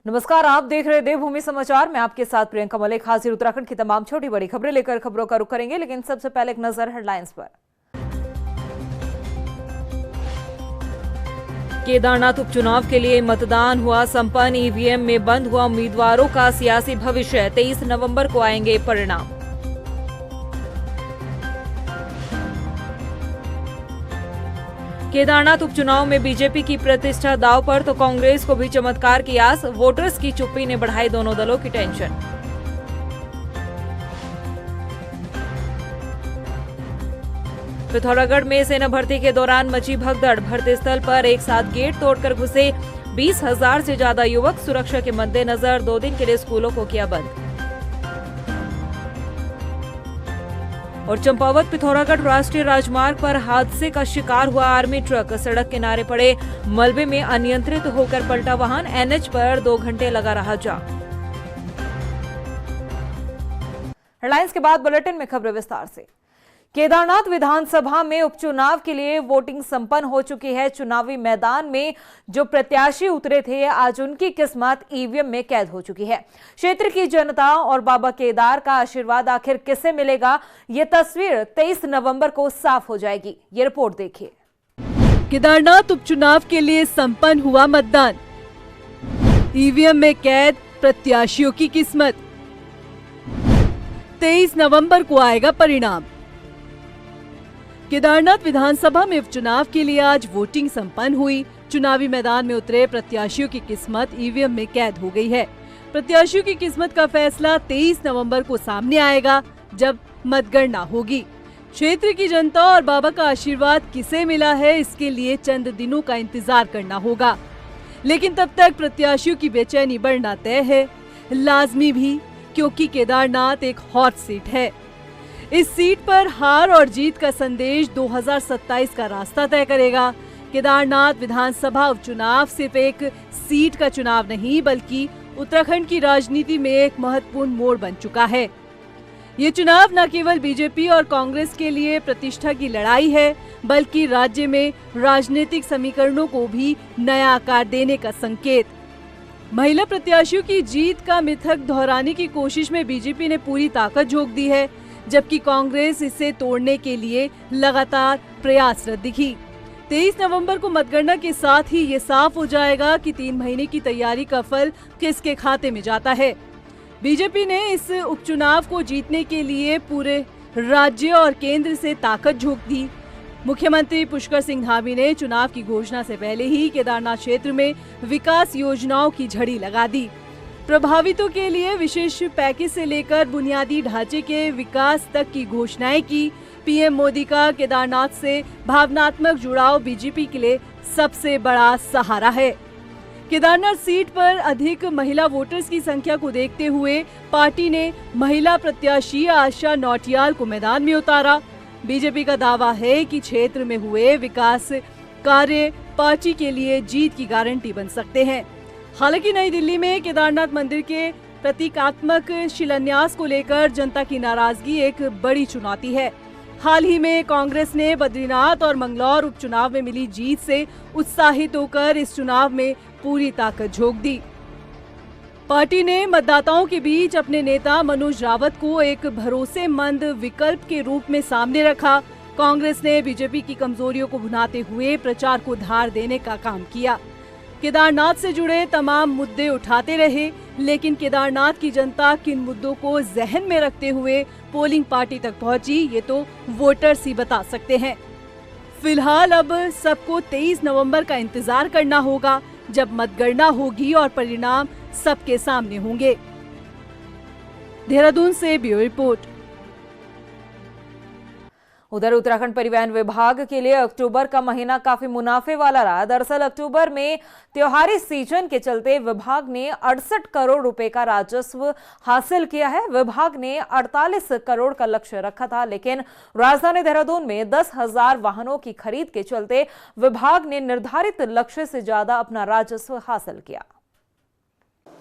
नमस्कार, आप देख रहे देवभूमि समाचार। मैं आपके साथ प्रियंका मलिक हाजिर उत्तराखंड की तमाम छोटी बड़ी खबरें लेकर खबरों का रुख करेंगे, लेकिन सबसे पहले एक नजर हेडलाइंस पर। केदारनाथ उपचुनाव के लिए मतदान हुआ संपन्न। ईवीएम में बंद हुआ उम्मीदवारों का सियासी भविष्य। 23 नवंबर को आएंगे परिणाम। केदारनाथ उपचुनाव में बीजेपी की प्रतिष्ठा दांव पर तो कांग्रेस को भी चमत्कार की आस। वोटर्स की चुप्पी ने बढ़ाई दोनों दलों की टेंशन। पिथौरागढ़ में सेना भर्ती के दौरान मची भगदड़। भर्ती स्थल पर एक साथ गेट तोड़कर घुसे 20,000 से ज्यादा युवक। सुरक्षा के मद्देनजर 2 दिन के लिए स्कूलों को किया बंद। और चंपावत पिथौरागढ़ राष्ट्रीय राजमार्ग पर हादसे का शिकार हुआ आर्मी ट्रक। सड़क किनारे पड़े मलबे में अनियंत्रित होकर पलटा वाहन। एनएच पर 2 घंटे लगा रहा जाम। हेडलाइंस के बाद बुलेटिन में खबरें विस्तार से। केदारनाथ विधानसभा में उपचुनाव के लिए वोटिंग संपन्न हो चुकी है। चुनावी मैदान में जो प्रत्याशी उतरे थे, आज उनकी किस्मत ईवीएम में कैद हो चुकी है। क्षेत्र की जनता और बाबा केदार का आशीर्वाद आखिर किसे मिलेगा, ये तस्वीर 23 नवंबर को साफ हो जाएगी। ये रिपोर्ट देखिए। केदारनाथ उपचुनाव के लिए संपन्न हुआ मतदान। ईवीएम में कैद प्रत्याशियों की किस्मत। 23 नवंबर को आएगा परिणाम। केदारनाथ विधानसभा में उपचुनाव के लिए आज वोटिंग संपन्न हुई। चुनावी मैदान में उतरे प्रत्याशियों की किस्मत ईवीएम में कैद हो गई है। प्रत्याशियों की किस्मत का फैसला 23 नवंबर को सामने आएगा, जब मतगणना होगी। क्षेत्र की जनता और बाबा का आशीर्वाद किसे मिला है, इसके लिए चंद दिनों का इंतजार करना होगा। लेकिन तब तक प्रत्याशियों की बेचैनी बढ़ना तय है, लाजमी भी, क्योंकि केदारनाथ एक हॉट सीट है। इस सीट पर हार और जीत का संदेश 2027 का रास्ता तय करेगा। केदारनाथ विधानसभा उपचुनाव सिर्फ एक सीट का चुनाव नहीं, बल्कि उत्तराखंड की राजनीति में एक महत्वपूर्ण मोड़ बन चुका है। ये चुनाव न केवल बीजेपी और कांग्रेस के लिए प्रतिष्ठा की लड़ाई है, बल्कि राज्य में राजनीतिक समीकरणों को भी नया आकार देने का संकेत। महिला प्रत्याशियों की जीत का मिथक दोहराने की कोशिश में बीजेपी ने पूरी ताकत झोंक दी है, जबकि कांग्रेस इसे तोड़ने के लिए लगातार प्रयासरत दिखी। 23 नवंबर को मतगणना के साथ ही ये साफ हो जाएगा कि 3 महीने की तैयारी का फल किसके खाते में जाता है। बीजेपी ने इस उपचुनाव को जीतने के लिए पूरे राज्य और केंद्र से ताकत झोंक दी। मुख्यमंत्री पुष्कर सिंह धामी ने चुनाव की घोषणा से पहले ही केदारनाथ क्षेत्र में विकास योजनाओं की झड़ी लगा दी। प्रभावितों के लिए विशेष पैकेज से लेकर बुनियादी ढांचे के विकास तक की घोषणाएं की। पीएम मोदी का केदारनाथ से भावनात्मक जुड़ाव बीजेपी के लिए सबसे बड़ा सहारा है। केदारनाथ सीट पर अधिक महिला वोटर्स की संख्या को देखते हुए पार्टी ने महिला प्रत्याशी आशा नौटियाल को मैदान में उतारा। बीजेपी का दावा है कि क्षेत्र में हुए विकास कार्य पार्टी के लिए जीत की गारंटी बन सकते हैं। हालांकि नई दिल्ली में केदारनाथ मंदिर के प्रतीकात्मक शिलान्यास को लेकर जनता की नाराजगी एक बड़ी चुनौती है। हाल ही में कांग्रेस ने बद्रीनाथ और मंगलौर उपचुनाव में मिली जीत से उत्साहित होकर इस चुनाव में पूरी ताकत झोंक दी। पार्टी ने मतदाताओं के बीच अपने नेता मनोज रावत को एक भरोसेमंद विकल्प के रूप में सामने रखा। कांग्रेस ने बीजेपी की कमजोरियों को भुनाते हुए प्रचार को धार देने का काम किया। केदारनाथ से जुड़े तमाम मुद्दे उठाते रहे, लेकिन केदारनाथ की जनता किन मुद्दों को जहन में रखते हुए पोलिंग पार्टी तक पहुंची, ये तो वोटर्स ही बता सकते हैं। फिलहाल अब सबको 23 नवंबर का इंतजार करना होगा, जब मतगणना होगी और परिणाम सबके सामने होंगे। देहरादून से ब्यूरो रिपोर्ट। उधर उत्तराखंड परिवहन विभाग के लिए अक्टूबर का महीना काफी मुनाफे वाला रहा। दरअसल अक्टूबर में त्योहारी सीजन के चलते विभाग ने 68 करोड़ रुपए का राजस्व हासिल किया है। विभाग ने 48 करोड़ का लक्ष्य रखा था, लेकिन राजधानी देहरादून में 10,000 वाहनों की खरीद के चलते विभाग ने निर्धारित लक्ष्य से ज्यादा अपना राजस्व हासिल किया।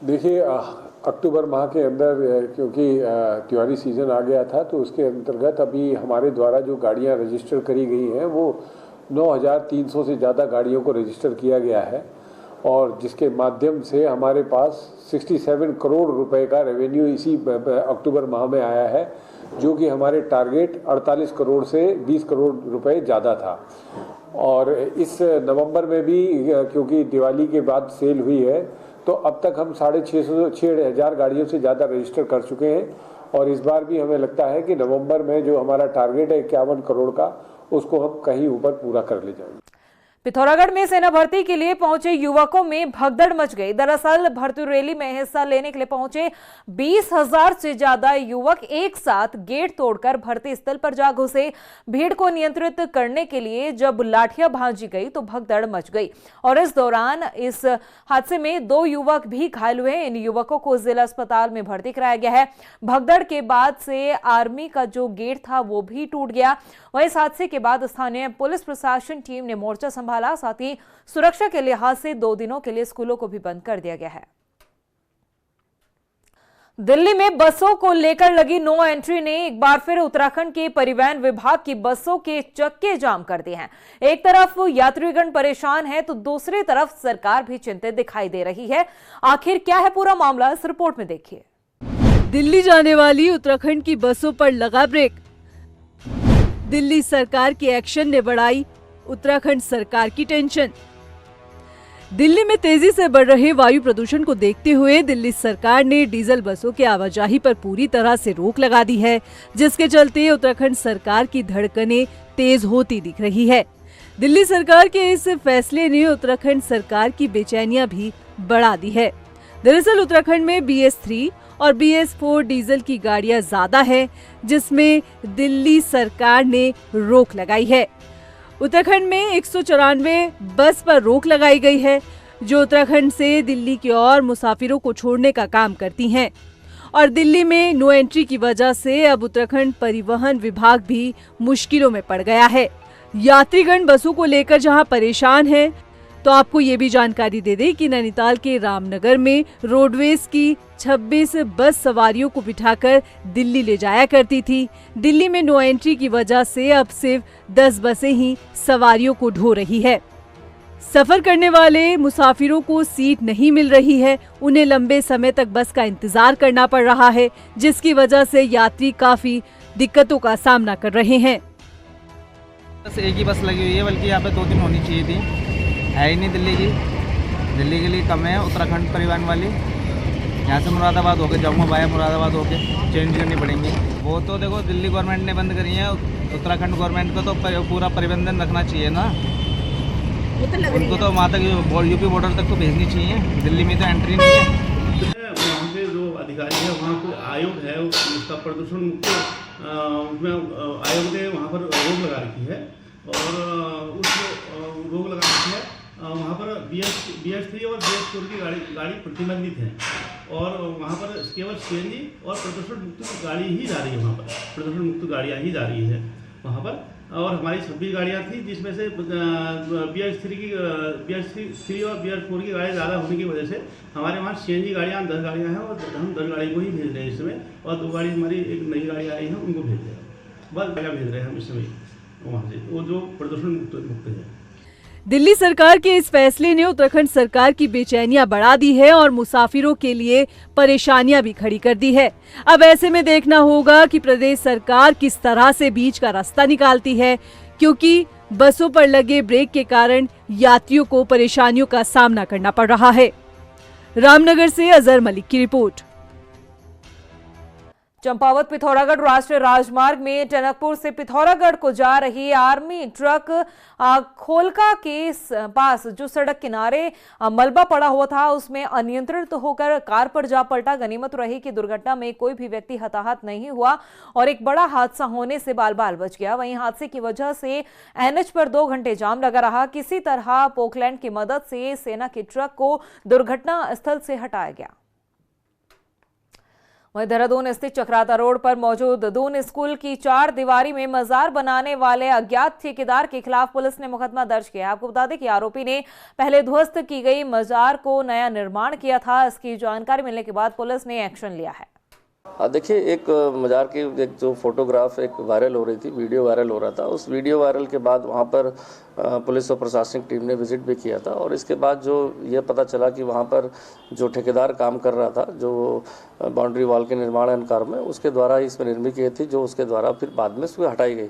देखिए, अक्टूबर माह के अंदर क्योंकि त्योहारी सीज़न आ गया था, तो उसके अंतर्गत अभी हमारे द्वारा जो गाड़ियां रजिस्टर करी गई हैं वो 9,300 से ज़्यादा गाड़ियों को रजिस्टर किया गया है। और जिसके माध्यम से हमारे पास 67 करोड़ रुपए का रेवेन्यू इसी अक्टूबर माह में आया है, जो कि हमारे टारगेट 48 करोड़ से 20 करोड़ रुपए ज़्यादा था। और इस नवंबर में भी क्योंकि दिवाली के बाद सेल हुई है, तो अब तक हम 6,500 गाड़ियों से ज़्यादा रजिस्टर कर चुके हैं। और इस बार भी हमें लगता है कि नवंबर में जो हमारा टारगेट है 51 करोड़ का, उसको हम कहीं ऊपर पूरा कर ले जाएंगे। पिथौरागढ़ में सेना भर्ती के लिए पहुंचे युवकों में भगदड़ मच गई। दरअसल भर्ती रैली में हिस्सा लेने के लिए पहुंचे 20,000 से ज्यादा युवक एक साथ गेट तोड़कर भर्ती स्थल पर जा घुसे। भीड़ को नियंत्रित करने के लिए जब लाठियां भांजी गई तो भगदड़ मच गई और इस दौरान इस हादसे में 2 युवक भी घायल हुए। इन युवकों को जिला अस्पताल में भर्ती कराया गया है। भगदड़ के बाद से आर्मी का जो गेट था वो भी टूट गया। वहीं इस हादसे के बाद स्थानीय पुलिस प्रशासन टीम ने मोर्चा संभाला। साथ ही सुरक्षा के लिहाज से 2 दिनों के लिए स्कूलों को भी बंद कर दिया गया है। दिल्ली में बसों को लेकर लगी नो एंट्री ने एक बार फिर उत्तराखंड के परिवहन विभाग की बसों के चक्के जाम कर दिए हैं। एक तरफ यात्रीगण परेशान है तो दूसरी तरफ सरकार भी चिंतित दिखाई दे रही है। आखिर क्या है पूरा मामला, इस रिपोर्ट में देखिए। दिल्ली जाने वाली उत्तराखंड की बसों पर लगा ब्रेक। दिल्ली सरकार के एक्शन ने बढ़ाई उत्तराखंड सरकार की टेंशन। दिल्ली में तेजी से बढ़ रहे वायु प्रदूषण को देखते हुए दिल्ली सरकार ने डीजल बसों के आवाजाही पर पूरी तरह से रोक लगा दी है, जिसके चलते उत्तराखंड सरकार की धड़कनें तेज होती दिख रही है। दिल्ली सरकार के इस फैसले ने उत्तराखंड सरकार की बेचैनियां भी बढ़ा दी है। दरअसल उत्तराखंड में BS3 और BS4 डीजल की गाड़ियां ज्यादा है, जिसमें दिल्ली सरकार ने रोक लगाई है। उत्तराखंड में 194 बस पर रोक लगाई गई है, जो उत्तराखंड से दिल्ली की ओर मुसाफिरों को छोड़ने का काम करती हैं। और दिल्ली में नो एंट्री की वजह से अब उत्तराखंड परिवहन विभाग भी मुश्किलों में पड़ गया है। यात्रीगण बसों को लेकर जहां परेशान हैं, तो आपको ये भी जानकारी दे दें कि नैनीताल के रामनगर में रोडवेज की 26 बस सवारियों को बिठाकर दिल्ली ले जाया करती थी। दिल्ली में नो एंट्री की वजह से अब सिर्फ 10 बसें ही सवारियों को ढो रही है। सफर करने वाले मुसाफिरों को सीट नहीं मिल रही है, उन्हें लंबे समय तक बस का इंतजार करना पड़ रहा है, जिसकी वजह से यात्री काफी दिक्कतों का सामना कर रहे हैं। बस एक ही बस लगी हुई है, बल्कि यहाँ पे 2-3 होनी चाहिए थी, है ही नहीं दिल्ली के लिए कम है। उत्तराखंड परिवहन वाली यहाँ से मुरादाबाद होकर जाऊँगा, वाया मुरादाबाद होकर चेंज करनी पड़ेंगी। वो तो देखो दिल्ली गवर्नमेंट ने बंद करी है, उत्तराखंड गवर्नमेंट को तो पूरा प्रबंधन रखना चाहिए ना। उनको तो वहाँ तक यूपी बॉर्डर तक तो भेजनी चाहिए, दिल्ली में तो एंट्री नहीं है। वहाँ के जो अधिकारी है, वहाँ कोई आयोग है उसका प्रदूषण मुक्त, उसमें आयोग ने वहाँ पर रोक लगा रखी है और उस रोक लगा रखी है। वहाँ पर BS3 और BS4 की गाड़ी प्रतिबंधित है और वहाँ पर केवल CNG और प्रदूषण मुक्त गाड़ी ही जा रही है। वहाँ पर प्रदूषण मुक्त गाड़ियाँ ही जा रही है वहाँ पर। और हमारी 26 गाड़ियाँ थी, जिसमें से BS3 और BS4 की गाड़ियाँ ज़्यादा होने की वजह से हमारे वहाँ CNG गाड़ियाँ 10 गाड़ियाँ हैं और हम 10 गाड़ी को ही भेज रहे हैं इस समय। और 2 गाड़ी हमारी एक नई गाड़ी आई है, उनको भेज रहे हैं। बस गाड़ियाँ भेज रहे हैं हम इस समय वहाँ से, वो जो प्रदूषण मुक्त है। दिल्ली सरकार के इस फैसले ने उत्तराखंड सरकार की बेचैनियां बढ़ा दी है और मुसाफिरों के लिए परेशानियां भी खड़ी कर दी है। अब ऐसे में देखना होगा कि प्रदेश सरकार किस तरह से बीच का रास्ता निकालती है, क्योंकि बसों पर लगे ब्रेक के कारण यात्रियों को परेशानियों का सामना करना पड़ रहा है। रामनगर से अजहर मलिक की रिपोर्ट। चंपावत पिथौरागढ़ राष्ट्रीय राजमार्ग में टनकपुर से पिथौरागढ़ को जा रही आर्मी ट्रक खोलका के पास जो सड़क किनारे मलबा पड़ा हुआ था, उसमें अनियंत्रित होकर कार पर जा पलटा। गनीमत रही कि दुर्घटना में कोई भी व्यक्ति हताहत नहीं हुआ और एक बड़ा हादसा होने से बाल बाल बच गया। वहीं हादसे की वजह से NH पर 2 घंटे जाम लगा रहा। किसी तरह पोकलैंड की मदद से सेना के ट्रक को दुर्घटना स्थल से हटाया गया। वहीं देहरादून स्थित चक्राता रोड पर मौजूद दून स्कूल की 4 दीवारी में मजार बनाने वाले अज्ञात ठेकेदार के खिलाफ पुलिस ने मुकदमा दर्ज किया। आपको बता दें कि आरोपी ने पहले ध्वस्त की गई मजार को नया निर्माण किया था। इसकी जानकारी मिलने के बाद पुलिस ने एक्शन लिया है। देखिए, एक मज़ार की एक जो फोटोग्राफ एक वायरल हो रही थी, वीडियो वायरल हो रहा था। उस वीडियो वायरल के बाद वहाँ पर पुलिस और प्रशासनिक टीम ने विजिट भी किया था और इसके बाद जो ये पता चला कि वहाँ पर जो ठेकेदार काम कर रहा था, जो बाउंड्री वॉल के निर्माण कार्य में, उसके द्वारा ही इसमें निर्मित की थी, जो उसके द्वारा फिर बाद में इसको हटाई गई।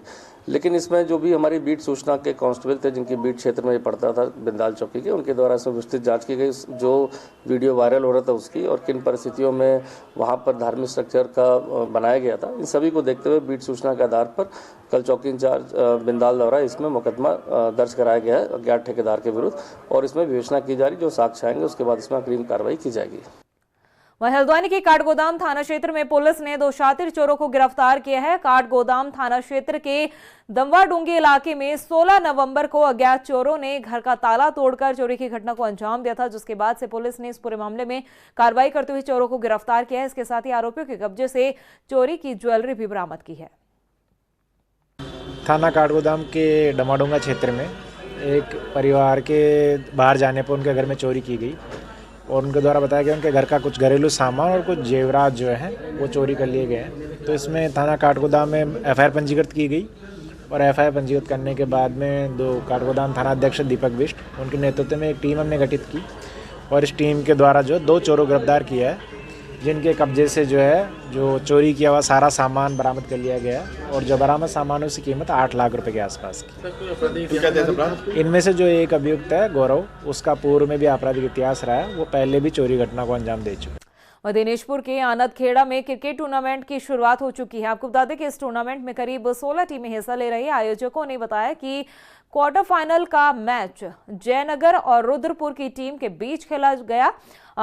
लेकिन इसमें जो भी हमारी बीट सूचना के कांस्टेबल थे, जिनकी बीट क्षेत्र में ये पड़ता था बिंदाल चौकी के, उनके द्वारा इसमें विस्तृत जांच की गई, जो वीडियो वायरल हो रहा था उसकी, और किन परिस्थितियों में वहाँ पर धार्मिक स्ट्रक्चर का बनाया गया था। इन सभी को देखते हुए बीट सूचना के आधार पर कल चौकी इंचार्ज बिंदाल द्वारा इसमें मुकदमा दर्ज कराया गया है अज्ञात ठेकेदार के विरुद्ध, और इसमें विवेचना की जा रही। जो साक्ष्य आएंगे उसके बाद इसमें अग्रिम कार्रवाई की जाएगी। वहीं हल्द्वानी के काठगोदाम थाना क्षेत्र में पुलिस ने 2 शातिर चोरों को गिरफ्तार किया है। काठगोदाम थाना क्षेत्र के दमवाडूंगी इलाके में 16 नवंबर को अज्ञात चोरों ने घर का ताला तोड़कर चोरी की घटना को अंजाम दिया था, जिसके बाद से पुलिस ने इस पूरे मामले में कार्रवाई करते हुए चोरों को गिरफ्तार किया है। इसके साथ ही आरोपियों के कब्जे से चोरी की ज्वेलरी भी बरामद की है। थाना काठगोदाम के दमवाडूंगा क्षेत्र में एक परिवार के बाहर जाने पर उनके घर में चोरी की गई और उनके द्वारा बताया गया उनके घर का कुछ घरेलू सामान और कुछ जेवरात जो है वो चोरी कर लिए गए हैं। तो इसमें थाना काठगोदाम में एफआईआर पंजीकृत की गई और एफआईआर पंजीकृत करने के बाद में 2 काठगोदाम थाना अध्यक्ष दीपक बिष्ट, उनके नेतृत्व में एक टीम हमने गठित की और इस टीम के द्वारा जो 2 चोरों को गिरफ्तार किया है, जिनके कब्जे से जो है जो चोरी किया हुआ सारा सामान बरामद कर लिया गया और जो बरामद सामान है उसकी कीमत 8 लाख रुपए के आसपास की। इनमें से जो एक अभियुक्त है गौरव, उसका पूर्व में भी आपराधिक इतिहास रहा है, वो पहले भी चोरी घटना को अंजाम दे चुका है। दिनेशपुर के आनंदखेड़ा में क्रिकेट टूर्नामेंट की शुरुआत हो चुकी है। आपको बता दें कि इस टूर्नामेंट में करीब 16 टीमें हिस्सा ले रही हैं। आयोजकों ने बताया कि क्वार्टर फाइनल का मैच जयनगर और रुद्रपुर की टीम के बीच खेला गया।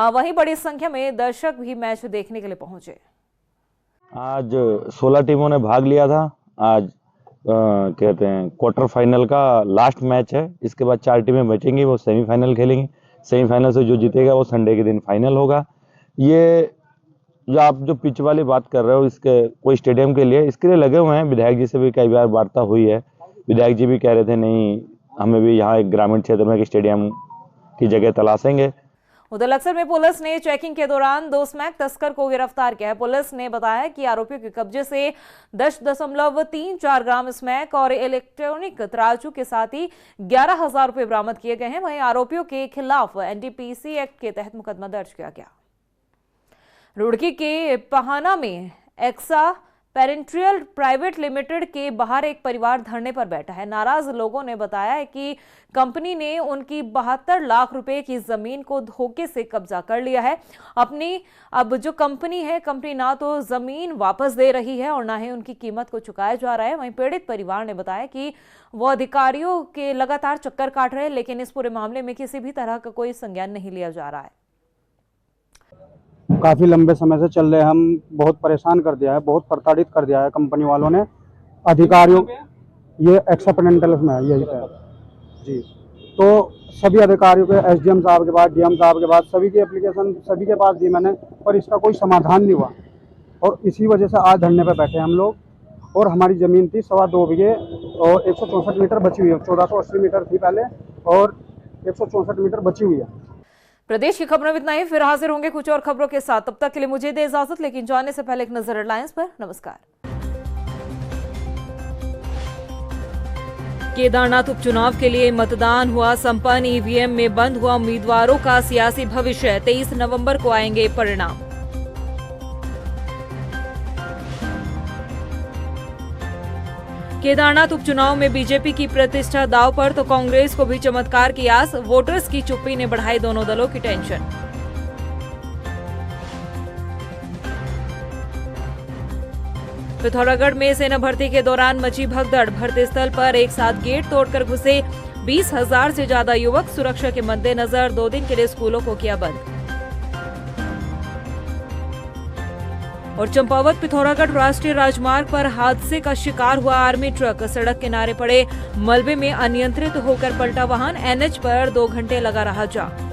वहीं बड़ी संख्या में दर्शक भी मैच देखने के लिए पहुंचे। आज 16 टीमों ने भाग लिया था। आज कहते हैं क्वार्टर फाइनल का लास्ट मैच है। इसके बाद 4 टीमें बचेंगी, वो सेमीफाइनल खेलेंगी। सेमीफाइनल से जो जीतेगा वो संडे के दिन फाइनल होगा। ये जो आप जो पिच वाली बात कर रहे हो, इसके कोई स्टेडियम के लिए, इसके लिए लगे हुए हैं। विधायक जी से भी कई बार वार्ता हुई है। विधायक जी भी कह रहे थे नहीं, हमें भी यहाँ एक ग्रामीण क्षेत्र में एक स्टेडियम की जगह तलाशेंगे। उधर लक्सर में पुलिस ने चेकिंग के दौरान 2 स्मैक तस्कर को गिरफ्तार किया है। पुलिस ने बताया कि आरोपियों के कब्जे से 10.34 ग्राम स्मैक और इलेक्ट्रॉनिक तराजू के साथ ही 11,000 रुपए बरामद किए गए हैं। वहीं आरोपियों के खिलाफ एनडीपीसी एक्ट के तहत मुकदमा दर्ज किया गया। रुड़की के पहाना में एक्सा पेरेंट्रियल प्राइवेट लिमिटेड के बाहर एक परिवार धरने पर बैठा है। नाराज लोगों ने बताया है कि कंपनी ने उनकी 72 लाख रुपए की जमीन को धोखे से कब्जा कर लिया है। अब जो कंपनी है, कंपनी ना तो जमीन वापस दे रही है और ना ही उनकी कीमत को चुकाया जा रहा है। वहीं पीड़ित परिवार ने बताया कि वो अधिकारियों के लगातार चक्कर काट रहे हैं, लेकिन इस पूरे मामले में किसी भी तरह का कोई संज्ञान नहीं लिया जा रहा है। काफ़ी लंबे समय से चल रहे, हम बहुत परेशान कर दिया है, बहुत प्रताड़ित कर दिया है कंपनी वालों ने अधिकारियों। ये एक्सेप्टेंटल में है यही है जी। तो सभी अधिकारियों के, एसडीएम साहब के पास, डीएम साहब के पास, सभी की एप्लीकेशन सभी के पास दी मैंने, पर इसका कोई समाधान नहीं हुआ और इसी वजह से आज धरने पे बैठे हम लोग। और हमारी ज़मीन थी 2.25 बीघे और 164 मीटर बची हुई है। 1480 मीटर थी पहले और 164 मीटर बची हुई है। प्रदेश की खबरों में इतना ही। फिर हाजिर होंगे कुछ और खबरों के साथ। तब तक के लिए मुझे दे इजाजत, लेकिन जाने से पहले एक नजर हेडलाइंस पर। नमस्कार। केदारनाथ उपचुनाव के लिए मतदान हुआ संपन्न। ईवीएम में बंद हुआ उम्मीदवारों का सियासी भविष्य। 23 नवंबर को आएंगे परिणाम। केदारनाथ उपचुनाव में बीजेपी की प्रतिष्ठा दांव पर तो कांग्रेस को भी चमत्कार की आस। वोटर्स की चुप्पी ने बढ़ाई दोनों दलों की टेंशन। पिथौरागढ़ में सेना भर्ती के दौरान मची भगदड़। भर्ती स्थल पर एक साथ गेट तोड़कर घुसे 20,000 से ज्यादा युवक। सुरक्षा के मद्देनजर 2 दिन के लिए स्कूलों को किया बंद। और चंपावत पिथौरागढ़ राष्ट्रीय राजमार्ग पर हादसे का शिकार हुआ आर्मी ट्रक। सड़क किनारे पड़े मलबे में अनियंत्रित होकर पलटा वाहन। एनएच पर 2 घंटे लगा रहा जाम।